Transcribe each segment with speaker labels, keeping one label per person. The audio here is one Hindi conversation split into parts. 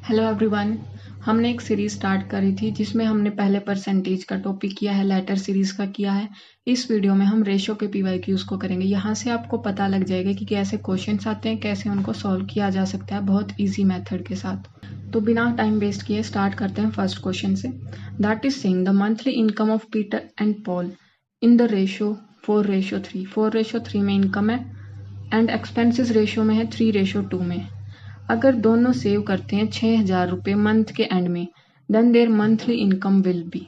Speaker 1: Hello everyone. हमने एक सीरीज स्टार्ट करी थी जिसमें हमने पहले परसेंटेज का टॉपिक किया है, लेटर सीरीज का किया है। इस वीडियो में हम रेशो के पीवाईक्यूज को करेंगे। यहाँ से आपको पता लग जाएगा कि कैसे क्वेश्चंस आते हैं, कैसे उनको सॉल्व किया जा सकता है बहुत इजी मेथड के साथ। तो बिना टाइम वेस्ट किए स्टार्ट करते हैं फर्स्ट क्वेश्चन से। That is saying the monthly income of Peter and Paul in the ratio 4:3। 4:3 में इनकम है एंड एक्सपेंसिस रेशो में है 3:2 में। अगर दोनों सेव करते हैं 6,000 रुपये मंथ के एंड में, then there monthly income will be.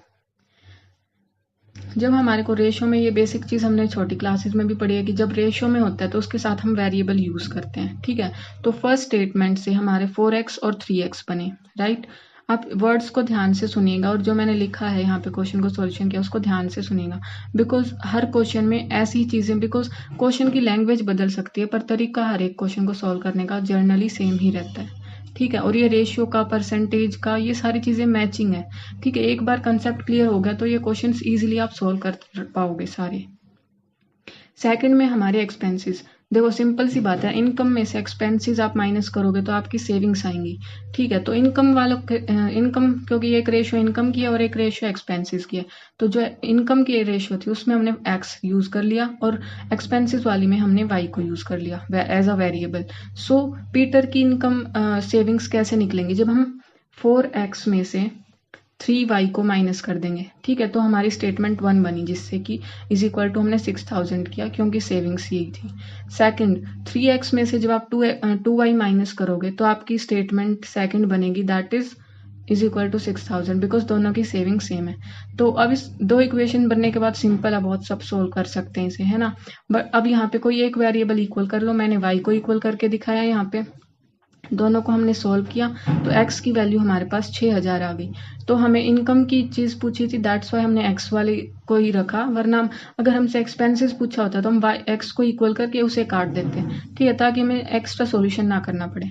Speaker 1: जब हमारे को रेशो में, ये बेसिक चीज हमने छोटी क्लासेस में भी पढ़ी है कि जब रेशो में होता है तो उसके साथ हम वेरिएबल यूज करते हैं, ठीक है। तो फर्स्ट स्टेटमेंट से हमारे 4x और 3x बने, राइट। आप वर्ड्स को ध्यान से सुनिएगा और जो मैंने लिखा है यहाँ पे क्वेश्चन को सॉल्यूशन किया उसको ध्यान से सुनिएगा, बिकॉज हर क्वेश्चन में ऐसी ही चीजें, बिकॉज क्वेश्चन की लैंग्वेज बदल सकती है पर तरीका हर एक क्वेश्चन को सॉल्व करने का जर्नली सेम ही रहता है, ठीक है। और ये रेशियो का, परसेंटेज का, ये सारी चीजें मैचिंग है, ठीक है। एक बार कंसेप्ट क्लियर हो गया तो ये क्वेश्चंस इजीली आप सॉल्व कर पाओगे सारे। सेकंड में हमारे एक्सपेंसेस, देखो सिंपल सी बात है, इनकम में से एक्सपेंसेस आप माइनस करोगे तो आपकी सेविंग्स आएंगी, ठीक है। तो इनकम वालों इनकम, क्योंकि एक रेशियो इनकम की है और एक रेशियो एक्सपेंसेस की है, तो जो इनकम की रेशियो थी उसमें हमने एक्स यूज कर लिया और एक्सपेंसेस वाली में हमने वाई को यूज कर लिया as a variable. So Peter की इनकम सेविंग्स कैसे निकलेंगी, जब हम 4x में से 3y को माइनस कर देंगे, ठीक है। तो हमारी स्टेटमेंट 1 बनी, जिससे कि इज इक्वल टू हमने 6,000 किया क्योंकि सेविंग्स यही थी। सेकंड, 3x में से जब आप 2y माइनस करोगे तो आपकी स्टेटमेंट सेकंड बनेगी, that is equal to 6,000, because दोनों की सेविंग सेम है। तो अब इस दो इक्वेशन बनने के बाद सिंपल है, बहुत सब सोल्व कर सकते हैं इसे, है ना। बट अब यहाँ पे कोई एक वेरिएबल इक्वल कर लो, मैंने y को इक्वल करके दिखाया, यहाँ पे दोनों को हमने सॉल्व किया तो x की वैल्यू हमारे पास 6,000 आ गई। तो हमें इनकम की चीज पूछी थी, दैट्स वाई हमने x वाले को ही रखा, वरना अगर हमसे एक्सपेंसेस पूछा होता तो हम x को इक्वल करके उसे काट देते, ठीक है, ताकि हमें एक्स्ट्रा सॉल्यूशन ना करना पड़े।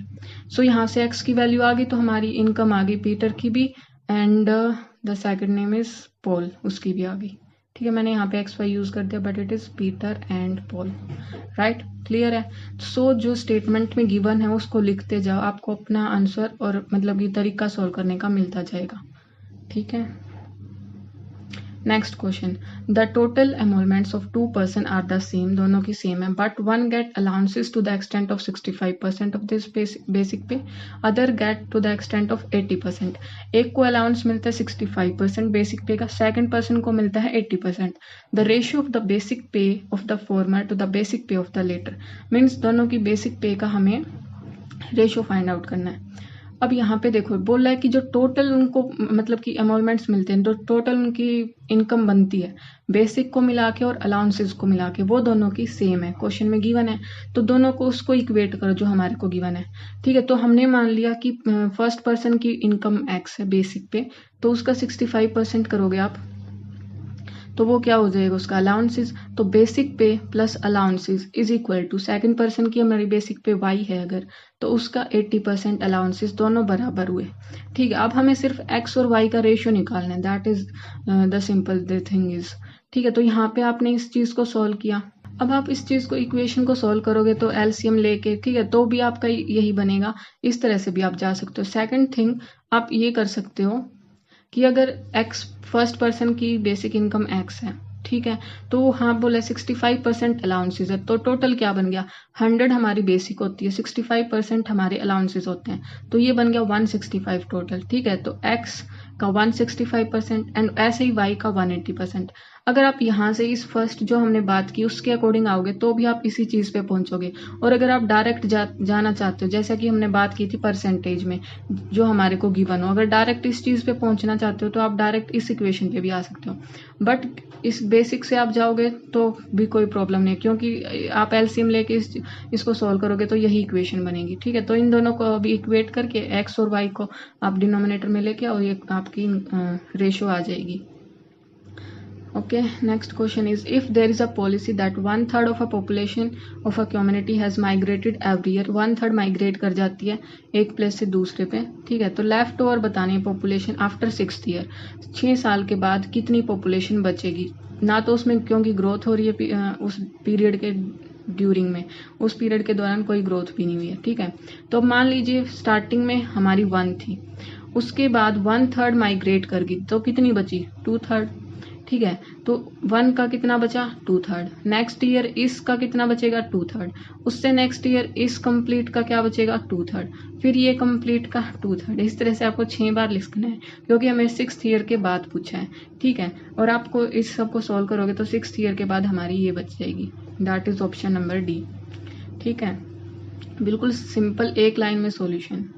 Speaker 1: सो यहाँ से x की वैल्यू आ गई तो हमारी इनकम आ गई पीटर की भी, and the second name is Paul, उसकी भी आ गई, ठीक है। मैंने यहाँ पे एक्स वाई यूज कर दिया, but it is Peter and Paul, right. Clear है। सो जो स्टेटमेंट में गिवन है उसको लिखते जाओ, आपको अपना आंसर और मतलब ये तरीका सॉल्व करने का मिलता जाएगा, ठीक है। Next question, the total emoluments of 2 person are the same, दोनों की सेम है, but one get allowances to the extent of 65% of this basic pay, other get to the extent of 80%। एक को अलाउंस मिलता है 65% बेसिक पे का, सेकंड पर्सन को मिलता है 80%। The ratio of the basic pay of the former to the basic pay of the latter, means दोनों की बेसिक पे का हमें रेशियो फाइंड आउट करना है। अब यहाँ पे देखो बोल रहा है कि जो टोटल उनको मतलब कि एमोलमेंट्स मिलते हैं, तो टोटल उनकी इनकम बनती है बेसिक को मिला के और अलाउंसेस को मिला के, वो दोनों की सेम है, क्वेश्चन में गिवन है, तो दोनों को उसको इक्वेट करो जो हमारे को गिवन है, ठीक है। तो हमने मान लिया कि फर्स्ट पर्सन की इनकम x है बेसिक पे, तो उसका 65% करोगे आप तो वो क्या हो जाएगा, उसका अलाउंसेस। तो basic pay plus allowances is equal to, second person की हमारी बेसिक पे y है अगर, तो उसका 80% अलाउंसेस, दोनों बराबर हुए, ठीक है। अब हमें सिर्फ x और y का रेशियो निकालना है, that is the simple the thing is, ठीक है। तो यहाँ पे आपने इस चीज को सॉल्व किया। अब आप इस चीज को, इक्वेशन को सॉल्व करोगे तो एलसीएम लेके, ठीक है, तो भी आपका यही बनेगा। इस तरह से भी आप जा सकते हो। सेकंड थिंग आप ये कर सकते हो कि अगर x फर्स्ट पर्सन की बेसिक इनकम x है, ठीक है, तो हाँ बोले 65% अलाउंसेस है, तो टोटल क्या बन गया, 100 हमारी बेसिक होती है, 65% हमारे अलाउंसेस होते हैं, तो ये बन गया 165 टोटल, ठीक है। तो x का 165% एंड ऐसे ही y का 180%। अगर आप यहाँ से इस फर्स्ट जो हमने बात की उसके अकॉर्डिंग आओगे तो भी आप इसी चीज पे पहुंचोगे, और अगर आप डायरेक्ट जाना चाहते हो, जैसा कि हमने बात की थी परसेंटेज में जो हमारे को गिवन हो, अगर डायरेक्ट इस चीज पे पहुंचना चाहते हो तो आप डायरेक्ट इस इक्वेशन पे भी आ सकते हो, बट इस बेसिक से आप जाओगे तो भी कोई प्रॉब्लम नहीं, क्योंकि आप एलसीएम लेके इसको सॉल्व करोगे तो यही इक्वेशन बनेगी, ठीक है। तो इन दोनों को अभी इक्वेट करके एक्स और वाई को आप डिनोमिनेटर में लेके और ये आपकी रेशियो आ जाएगी। Okay, next question is, if there is a policy that 1/3 of a population of a community has migrated every year, 1/3 migrate कर जाती है एक प्लेस से दूसरे पे, ठीक है, तो लेफ्ट ओवर बतानी है पॉपुलेशन आफ्टर 6th ईयर, 6 साल के बाद कितनी पॉपुलेशन बचेगी, ना तो उसमें क्योंकि ग्रोथ हो रही है उस पीरियड के ड्यूरिंग में, उस पीरियड के दौरान कोई ग्रोथ भी नहीं हुई है, ठीक है। तो अब मान लीजिए स्टार्टिंग में हमारी 1 थी, उसके बाद 1/3 माइग्रेट कर गई, तो कितनी बची 2/3, ठीक है। तो 1 का कितना बचा 2/3, नेक्स्ट ईयर इसका कितना बचेगा 2/3, उससे नेक्स्ट ईयर इस कंप्लीट का क्या बचेगा 2/3, फिर ये कंप्लीट का 2/3। इस तरह से आपको 6 बार लिखना है क्योंकि हमें 6th ईयर के बाद पूछा है, ठीक है। और आपको इस सब को सॉल्व करोगे तो 6th ईयर के बाद हमारी ये बच जाएगी, that is option number D, ठीक है। बिल्कुल सिंपल एक लाइन में सॉल्यूशन।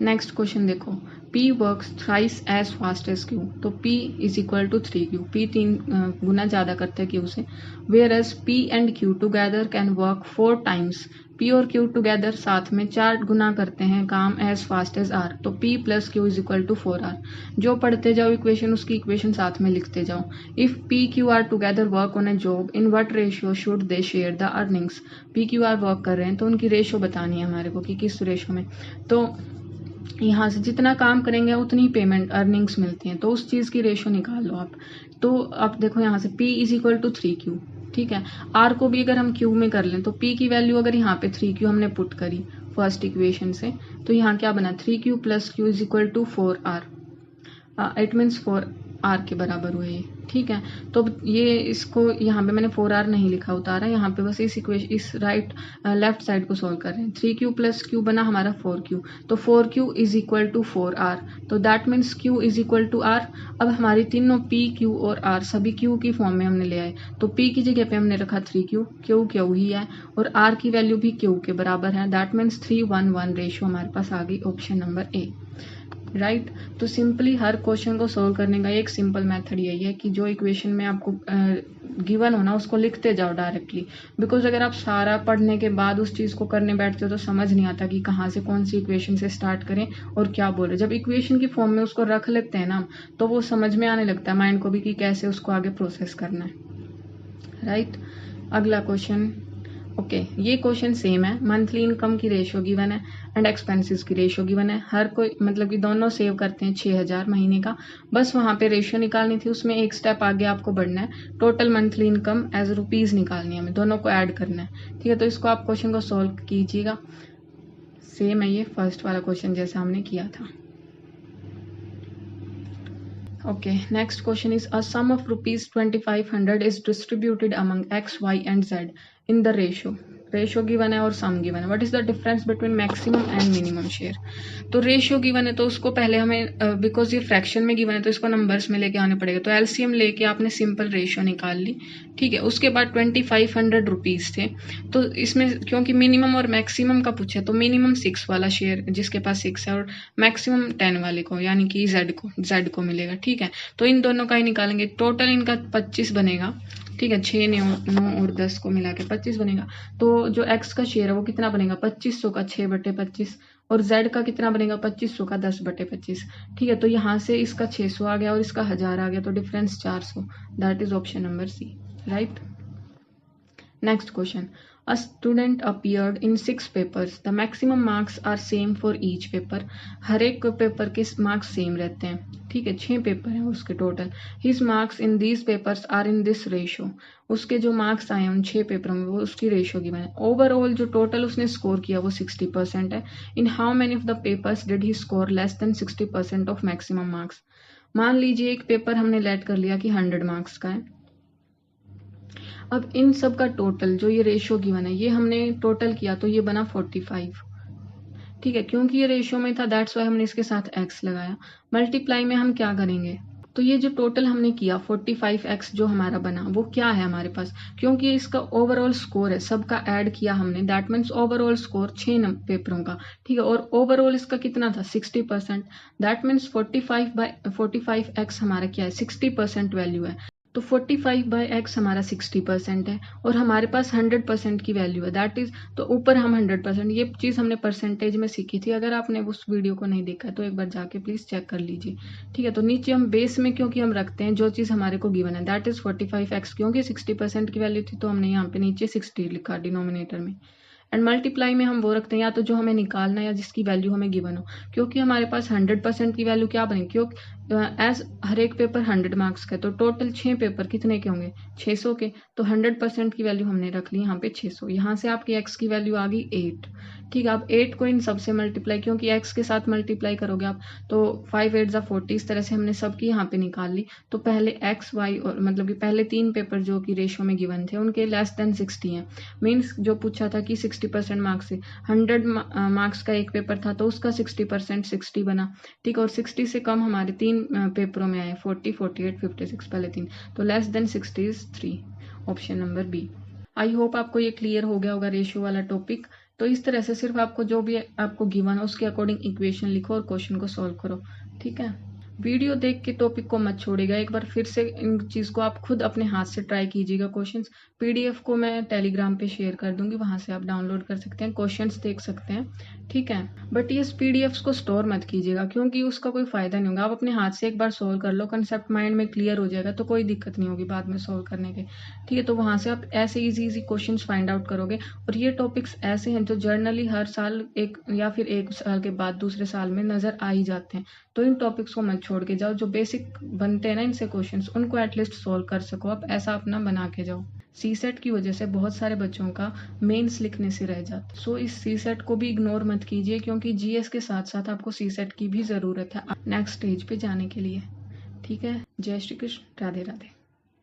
Speaker 1: नेक्स्ट क्वेश्चन देखो, P works thrice as fast as Q, तो P is equal to 3Q, P 3 गुना ज़्यादा करता है Q से, whereas P and Q together can work 4 times, P और Q टुगेदर साथ में 4 गुना करते हैं काम एज फास्ट एज R, तो P plus Q is equal to 4R। जो पढ़ते जाओ इक्वेशन उसकी इक्वेशन साथ में लिखते जाओ। If P Q R together work on A job, in what ratio should they share the earnings, P Q R work कर रहे हैं तो उनकी रेशियो बतानी है हमारे को कि किस रेशियो में। तो यहाँ से जितना काम करेंगे उतनी पेमेंट अर्निंग्स मिलती हैं, तो उस चीज़ की रेशो निकाल लो आप। तो अब देखो यहाँ से P is equal to 3Q, ठीक है। R को भी अगर हम Q में कर लें तो P की वैल्यू अगर यहाँ पे 3Q हमने पुट करी फर्स्ट इक्वेशन से, तो यहाँ क्या बना 3Q plus Q is equal to 4R, it means 4R के बराबर हुए ये, ठीक है। तो ये इसको यहाँ पे मैंने 4R नहीं लिखा उतारा, यहाँ पे बस इस इक्वेशन इस राइट लेफ्ट साइड को सॉल्व कर रहे हैं। 3Q प्लस Q बना हमारा 4Q, तो 4Q is equal to 4R, तो that means Q is equal to R। अब हमारी तीनों P Q और R सभी Q की फॉर्म में हमने ले आए, तो P की जगह पे हमने रखा 3Q, Q ही है और R की वैल्यू भी Q के बराबर है, दैट मीन्स 3:1 रेशियो हमारे पास आ गई, ऑप्शन नंबर ए, राइट। तो सिंपली हर क्वेश्चन को सोल्व करने का एक सिंपल मेथड यही है कि जो इक्वेशन में आपको गिवन हो ना उसको लिखते जाओ डायरेक्टली, बिकॉज अगर आप सारा पढ़ने के बाद उस चीज़ को करने बैठते हो तो समझ नहीं आता कि कहाँ से कौन सी इक्वेशन से स्टार्ट करें और क्या बोल रहे। जब इक्वेशन की फॉर्म में उसको रख लेते हैं ना तो वो समझ में आने लगता है माइंड को भी कि कैसे उसको आगे प्रोसेस करना है, राइट। अगला क्वेश्चन, ओके ये क्वेश्चन सेम है, मंथली इनकम की रेशियो गिवन है एंड एक्सपेंसेस की रेशियो गिवन है, हर कोई मतलब कि दोनों सेव करते हैं 6000 महीने का, बस वहाँ पे रेशियो निकालनी थी, उसमें एक स्टेप आगे आपको बढ़ना है, total monthly income as rupees निकालनी है, हमें दोनों को ऐड करना है, ठीक है। तो इसको आप क्वेश्चन को सॉल्व कीजिएगा, सेम है ये फर्स्ट वाला क्वेश्चन जैसा हमने किया था। Okay, next question is a sum of rupees 2500 is distributed among X, Y and Z in the ratio given है और सम गिवन है, what is the difference between maximum and minimum share. तो रेशियो गिवन है तो उसको पहले हमें बिकॉज ये फ्रैक्शन में गिवन है तो इसको नंबर्स में लेके आने पड़ेगा, तो एलसीएम लेके आपने सिंपल रेशियो निकाल ली, ठीक है। उसके बाद 2500 रुपीज थे, तो इसमें क्योंकि मिनिमम और मैक्सिमम का पूछा तो मिनिमम 6 वाला शेयर जिसके पास 6 है और मैक्सिमम 10 वाले को यानी कि जेड को मिलेगा, ठीक है। तो इन दोनों का ही निकालेंगे, टोटल इनका 25 बनेगा, ठीक है। 6 9 और 10 को मिला के 25 बनेगा। तो जो x का शेयर है वो कितना बनेगा 2500 का 6/25 और z का कितना बनेगा 2500 का 10/25, ठीक है। तो यहाँ से इसका 600 आ गया और इसका 1000 आ गया, तो difference 400, that is option number C, right. Next question, a student appeared in 6 papers, the maximum marks are same for each paper, हर एक पेपर के मार्क्स सेम रहते हैं, ठीक है। 6 पेपर हैं उसके total, his marks in these papers are in this ratio, उसके जो मार्क्स आए हैं उन 6 पेपरों में वो उसकी रेशियो गिवन है। ओवरऑल जो टोटल उसने स्कोर किया वो 60% है, in how many of the papers did he score less than 60% of maximum marks. मान लीजिए एक पेपर हमने लेट कर लिया कि 100 मार्क्स का है, अब इन सब का टोटल जो ये रेशियो गिवन है ये हमने टोटल किया तो ये बना 45, ठीक है। क्योंकि ये रेशियो में था दैट्स वाई हमने इसके साथ x लगाया, मल्टीप्लाई में हम क्या करेंगे, तो ये जो टोटल हमने किया 45x जो हमारा बना वो क्या है हमारे पास, क्योंकि इसका ओवरऑल स्कोर है सबका ऐड किया हमने, दैट मीन्स ओवरऑल स्कोर 6 पेपरों का, ठीक है। और ओवरऑल इसका कितना था 60%, दैट मीन्स 45x हमारा क्या है 60% वैल्यू है, तो 45/x हमारा 60% है और हमारे पास 100% की वैल्यू है, दैट इज तो ऊपर हम 100%, ये चीज़ हमने परसेंटेज में सीखी थी, अगर आपने उस वीडियो को नहीं देखा तो एक बार जाके प्लीज़ चेक कर लीजिए, ठीक है। तो नीचे हम बेस में क्योंकि हम रखते हैं जो चीज़ हमारे को गिवन है दैट इज 45x, क्योंकि 60% की वैल्यू थी तो हमने यहाँ पे नीचे 60 लिखा डिनोमिनेटर में, एंड मल्टीप्लाई में हम वो रखते हैं या तो जो हमें निकालना है या जिसकी वैल्यू हमें गिवन हो, क्योंकि हमारे पास 100% की वैल्यू क्या बनेगी, क्योंकि एज हर एक पेपर 100 मार्क्स का है, तो टोटल 6 पेपर कितने के होंगे, 600 के। तो 100% की वैल्यू हमने रख ली यहाँ पे 600। यहाँ से आपकी x की वैल्यू आ गई 8। ठीक है, आप 8 को इन सबसे मल्टीप्लाई, क्योंकि x के साथ मल्टीप्लाई करोगे आप तो 5 8 जा 40, इस तरह से हमने सबकी यहाँ पे निकाल ली। तो पहले x y और मतलब कि पहले 3 पेपर जो कि रेशियो में गिवन थे उनके लेस देन 60 हैं। मीन्स जो पूछा था कि 60% मार्क्स से 100 मार्क्स का एक पेपर था तो उसका 60% 60 बना। ठीक, और 60 से कम हमारे 3 पेपरों में आए, 40 48 56, पहले 3, तो less than 60 is 3, option number B. I hope आपको ये क्लियर हो गया होगा रेशियो वाला टॉपिक। तो इस तरह से सिर्फ आपको जो भी आपको गिवन हो उसके अकॉर्डिंग इक्वेशन लिखो और क्वेश्चन को सॉल्व करो। ठीक है, वीडियो देख के टॉपिक को मत छोड़िएगा, एक बार फिर से इन चीज को आप खुद अपने हाथ से ट्राई कीजिएगा। क्वेश्चंस पीडीएफ को मैं टेलीग्राम पे शेयर कर दूंगी, वहां से आप डाउनलोड कर सकते हैं, क्वेश्चंस देख सकते हैं। ठीक है, बट ये पीडीएफ को स्टोर मत कीजिएगा क्योंकि उसका कोई फायदा नहीं होगा। आप अपने हाथ से एक बार सोल्व कर लो, कंसेप्ट माइंड में क्लियर हो जाएगा तो कोई दिक्कत नहीं होगी बाद में सोल्व करने के। ठीक है, तो वहां से आप ऐसे इजी क्वेश्चन फाइंड आउट करोगे। और ये टॉपिक्स ऐसे हैं जो जर्नली हर साल एक या फिर 1 साल के बाद दूसरे साल में नजर आ ही जाते हैं। तो इन टॉपिक्स को मत छोड़ के जाओ, जो बेसिक बनते हैं ना इनसे क्वेश्चंस, उनको एटलीस्ट सोल्व कर सको आप, ऐसा अपना बना के जाओ। सीसेट की वजह से बहुत सारे बच्चों का मेंस लिखने से रह जाता, सो इस सीसेट को भी इग्नोर मत कीजिए क्योंकि जीएस के साथ साथ आपको सीसेट की भी जरूरत है नेक्स्ट स्टेज पे जाने के लिए। ठीक है, जय श्री कृष्ण, राधे राधे।